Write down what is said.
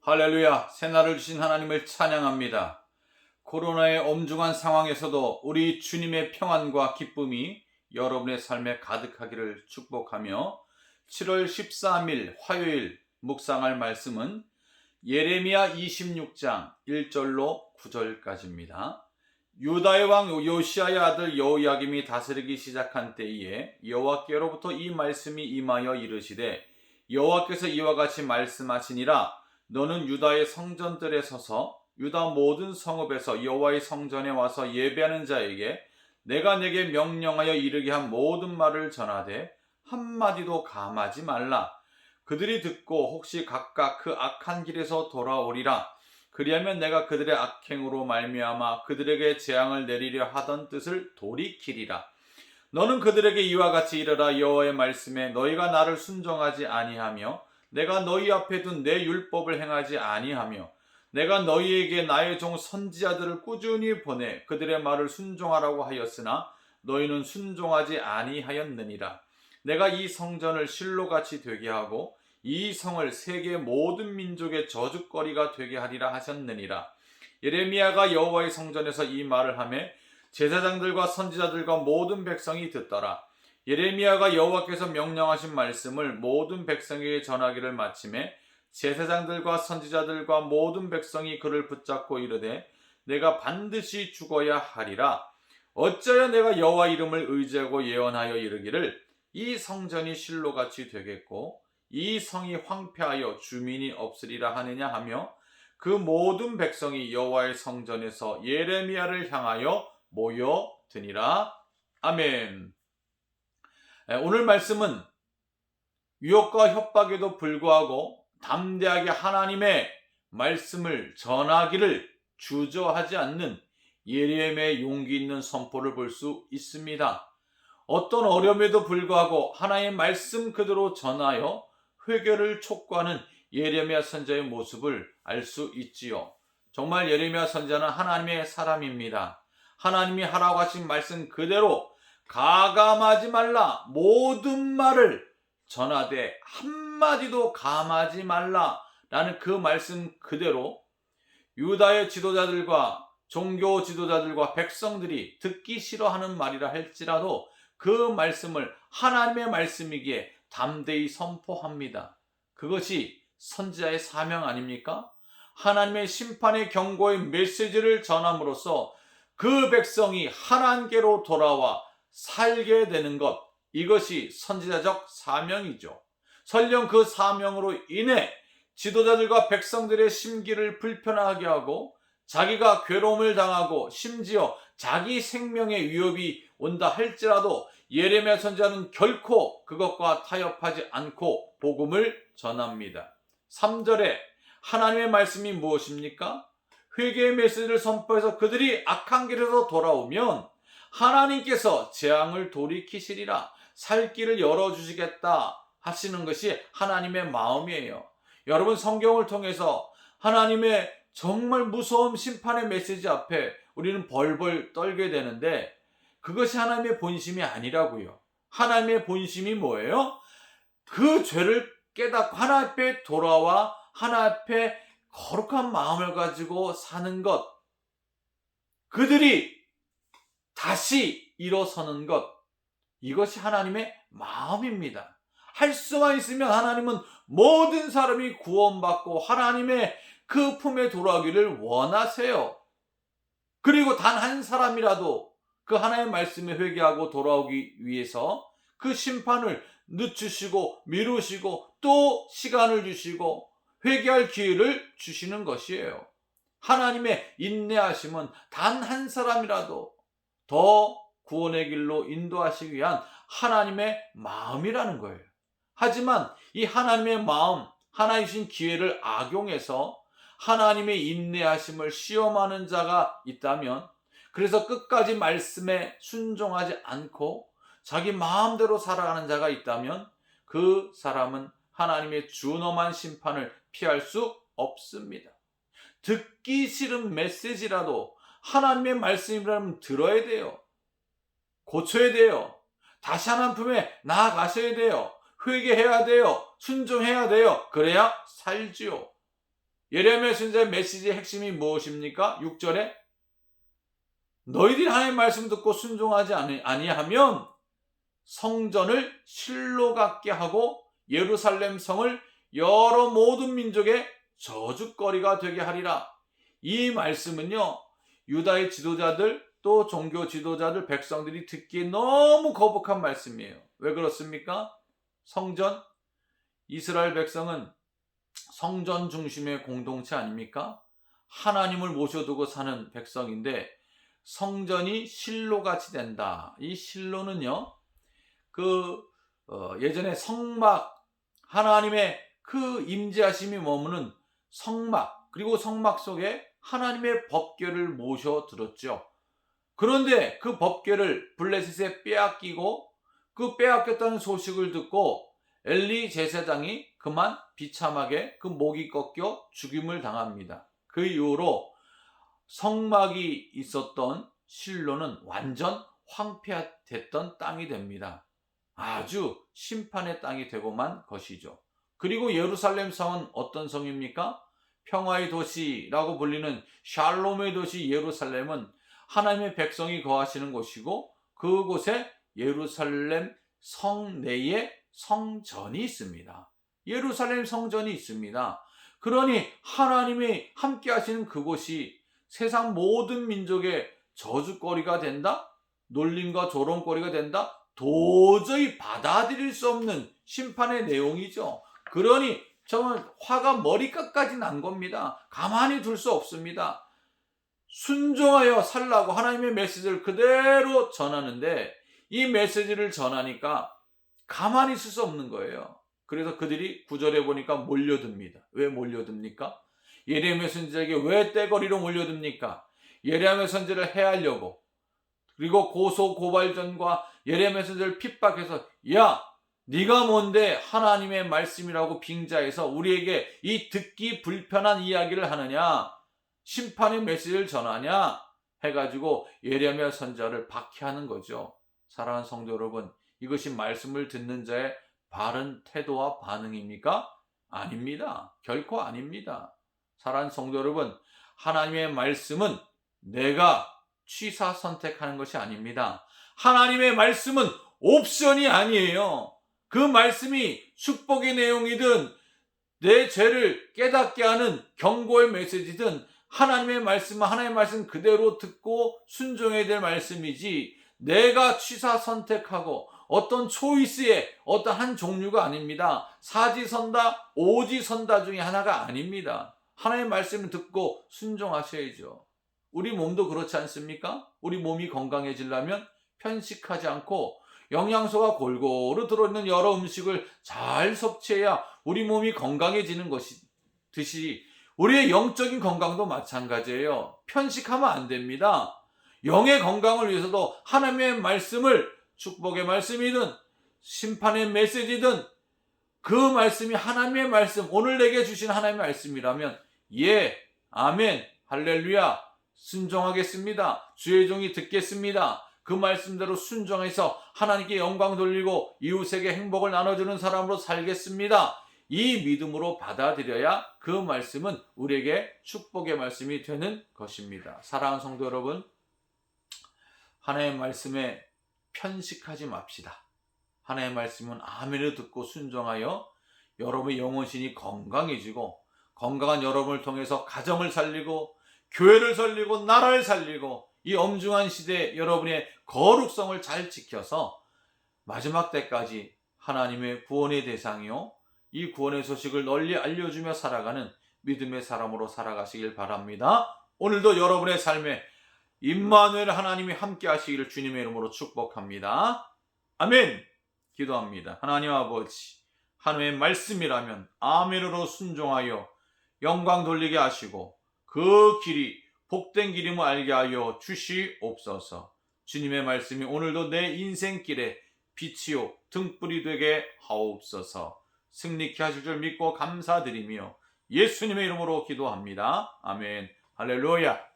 할렐루야, 새날을 주신 하나님을 찬양합니다. 코로나의 엄중한 상황에서도 우리 주님의 평안과 기쁨이 여러분의 삶에 가득하기를 축복하며 7월 13일 화요일 묵상할 말씀은 예레미야 26장 1절로 9절까지입니다. 유다의 왕 요시야의 아들 여호야김이 다스리기 시작한 때에 여호와께로부터 이 말씀이 임하여 이르시되 여호와께서 이와 같이 말씀하시니라. 너는 유다의 성전들에 서서 유다 모든 성읍에서 여호와의 성전에 와서 예배하는 자에게 내가 내게 명령하여 이르게 한 모든 말을 전하되 한마디도 감하지 말라. 그들이 듣고 혹시 각각 그 악한 길에서 돌아오리라. 그리하면 내가 그들의 악행으로 말미암아 그들에게 재앙을 내리려 하던 뜻을 돌이키리라. 너는 그들에게 이와 같이 이르라. 여호와의 말씀에 너희가 나를 순종하지 아니하며 내가 너희 앞에 둔 내 율법을 행하지 아니하며 내가 너희에게 나의 종 선지자들을 꾸준히 보내 그들의 말을 순종하라고 하였으나 너희는 순종하지 아니하였느니라. 내가 이 성전을 실로같이 되게 하고 이 성을 세계 모든 민족의 저주거리가 되게 하리라 하셨느니라. 예레미야가 여호와의 성전에서 이 말을 하매 제사장들과 선지자들과 모든 백성이 듣더라. 예레미야가 여호와께서 명령하신 말씀을 모든 백성에게 전하기를 마침에 제사장들과 선지자들과 모든 백성이 그를 붙잡고 이르되 내가 반드시 죽어야 하리라. 어찌하여 내가 여호와 이름을 의지하고 예언하여 이르기를 이 성전이 실로같이 되겠고 이 성이 황폐하여 주민이 없으리라 하느냐 하며 그 모든 백성이 여호와의 성전에서 예레미야를 향하여 모여드니라. 아멘. 오늘 말씀은 유혹과 협박에도 불구하고 담대하게 하나님의 말씀을 전하기를 주저하지 않는 예레미야의 용기 있는 선포를 볼 수 있습니다. 어떤 어려움에도 불구하고 하나님의 말씀 그대로 전하여 회개를 촉구하는 예레미야 선지자의 모습을 알 수 있지요. 정말 예레미야 선지자는 하나님의 사람입니다. 하나님이 하라고 하신 말씀 그대로 가감하지 말라 모든 말을 전하되 한마디도 감하지 말라라는 그 말씀 그대로 유다의 지도자들과 종교 지도자들과 백성들이 듣기 싫어하는 말이라 할지라도 그 말씀을 하나님의 말씀이기에 담대히 선포합니다. 그것이 선지자의 사명 아닙니까? 하나님의 심판의 경고의 메시지를 전함으로써 그 백성이 하나님께로 돌아와 살게 되는 것, 이것이 선지자적 사명이죠. 설령 그 사명으로 인해 지도자들과 백성들의 심기를 불편하게 하고 자기가 괴로움을 당하고 심지어 자기 생명의 위협이 온다 할지라도 예레미야 선지자는 결코 그것과 타협하지 않고 복음을 전합니다. 3절에 하나님의 말씀이 무엇입니까? 회개의 메시지를 선포해서 그들이 악한 길에서 돌아오면 하나님께서 재앙을 돌이키시리라, 살 길을 열어주시겠다 하시는 것이 하나님의 마음이에요. 여러분, 성경을 통해서 하나님의 정말 무서운 심판의 메시지 앞에 우리는 벌벌 떨게 되는데 그것이 하나님의 본심이 아니라고요. 하나님의 본심이 뭐예요? 그 죄를 깨닫고 하나님 앞에 돌아와 하나님 앞에 거룩한 마음을 가지고 사는 것, 그들이 다시 일어서는 것, 이것이 하나님의 마음입니다. 할 수만 있으면 하나님은 모든 사람이 구원받고 하나님의 그 품에 돌아오기를 원하세요. 그리고 단 한 사람이라도 그 하나님의 말씀에 회개하고 돌아오기 위해서 그 심판을 늦추시고 미루시고 또 시간을 주시고 회개할 기회를 주시는 것이에요. 하나님의 인내하심은 단 한 사람이라도 더 구원의 길로 인도하시기 위한 하나님의 마음이라는 거예요. 하지만 이 하나님의 마음, 하나님이신 기회를 악용해서 하나님의 인내하심을 시험하는 자가 있다면, 그래서 끝까지 말씀에 순종하지 않고 자기 마음대로 살아가는 자가 있다면 그 사람은 하나님의 준엄한 심판을 피할 수 없습니다. 듣기 싫은 메시지라도 하나님의 말씀이라면 들어야 돼요. 고쳐야 돼요. 다시 하나님 품에 나아가셔야 돼요. 회개해야 돼요. 순종해야 돼요. 그래야 살지요. 예레미야 선지자의 메시지의 핵심이 무엇입니까? 6절에 너희들이 하나님의 말씀 듣고 순종하지 아니하면 성전을 실로 같게 하고 예루살렘 성을 여러 모든 민족의 저주거리가 되게 하리라. 이 말씀은요, 유다의 지도자들 또 종교 지도자들 백성들이 듣기에 너무 거북한 말씀이에요. 왜 그렇습니까? 성전, 이스라엘 백성은 성전 중심의 공동체 아닙니까? 하나님을 모셔두고 사는 백성인데 성전이 실로같이 된다. 이 실로는요, 예전에 성막, 하나님의 그 임재하심이 머무는 성막, 그리고 성막 속에 하나님의 법궤를 모셔들었죠. 그런데 그 법궤를 블레셋에 빼앗기고 그 빼앗겼다는 소식을 듣고 엘리 제사장이 그만 비참하게 그 목이 꺾여 죽임을 당합니다. 그 이후로 성막이 있었던 실로는 완전 황폐됐던 땅이 됩니다. 아주 심판의 땅이 되고만 것이죠. 그리고 예루살렘 성은 어떤 성입니까? 평화의 도시라고 불리는 샬롬의 도시 예루살렘은 하나님의 백성이 거하시는 곳이고 그곳에 예루살렘 성 내에 성전이 있습니다. 예루살렘 성전이 있습니다. 그러니 하나님이 함께 하시는 그곳이 세상 모든 민족의 저주거리가 된다? 놀림과 조롱거리가 된다? 도저히 받아들일 수 없는 심판의 내용이죠. 그러니 정말 화가 머리끝까지 난 겁니다. 가만히 둘 수 없습니다. 순종하여 살라고 하나님의 메시지를 그대로 전하는데 이 메시지를 전하니까 가만히 있을 수 없는 거예요. 그래서 그들이 9절에 보니까 몰려듭니다. 왜 몰려듭니까? 예레미야 선지자에게 왜 떼거리로 몰려듭니까? 예레미야 선지자를 해하려고, 그리고 고소 고발전과 예레미야 선지자를 핍박해서 야, 네가 뭔데 하나님의 말씀이라고 빙자해서 우리에게 이 듣기 불편한 이야기를 하느냐, 심판의 메시지를 전하냐 해가지고 예레미야 선지자를 박해하는 거죠. 사랑하는 성도 여러분, 이것이 말씀을 듣는 자의 바른 태도와 반응입니까? 아닙니다. 결코 아닙니다. 사랑하는 성도 여러분, 하나님의 말씀은 내가 취사 선택하는 것이 아닙니다. 하나님의 말씀은 옵션이 아니에요. 그 말씀이 축복의 내용이든 내 죄를 깨닫게 하는 경고의 메시지든 하나님의 말씀은 하나님의 말씀 그대로 듣고 순종해야 될 말씀이지 내가 취사 선택하고 어떤 초이스의 어떤 한 종류가 아닙니다. 사지선다, 오지선다 중에 하나가 아닙니다. 하나님의 말씀을 듣고 순종하셔야죠. 우리 몸도 그렇지 않습니까? 우리 몸이 건강해지려면 편식하지 않고 영양소가 골고루 들어있는 여러 음식을 잘 섭취해야 우리 몸이 건강해지는 것이듯이 우리의 영적인 건강도 마찬가지예요. 편식하면 안 됩니다. 영의 건강을 위해서도 하나님의 말씀을, 축복의 말씀이든 심판의 메시지든 그 말씀이 하나님의 말씀, 오늘 내게 주신 하나님의 말씀이라면 예, 아멘, 할렐루야, 순종하겠습니다. 주의 종이 듣겠습니다. 그 말씀대로 순종해서 하나님께 영광 돌리고 이웃에게 행복을 나눠주는 사람으로 살겠습니다. 이 믿음으로 받아들여야 그 말씀은 우리에게 축복의 말씀이 되는 것입니다. 사랑하는 성도 여러분, 하나님의 말씀에 편식하지 맙시다. 하나님의 말씀은 아멘을 듣고 순종하여 여러분의 영혼신이 건강해지고 건강한 여러분을 통해서 가정을 살리고 교회를 살리고 나라를 살리고 이 엄중한 시대에 여러분의 거룩성을 잘 지켜서 마지막 때까지 하나님의 구원의 대상이요, 이 구원의 소식을 널리 알려주며 살아가는 믿음의 사람으로 살아가시길 바랍니다. 오늘도 여러분의 삶에 임마누엘 하나님이 함께 하시기를 주님의 이름으로 축복합니다. 아멘. 기도합니다. 하나님 아버지, 하나님의 말씀이라면 아멘으로 순종하여 영광 돌리게 하시고 그 길이 복된 길임을 알게 하여 주시옵소서. 주님의 말씀이 오늘도 내 인생길에 빛이요 등불이 되게 하옵소서. 승리케 하실 줄 믿고 감사드리며 예수님의 이름으로 기도합니다. 아멘. 할렐루야.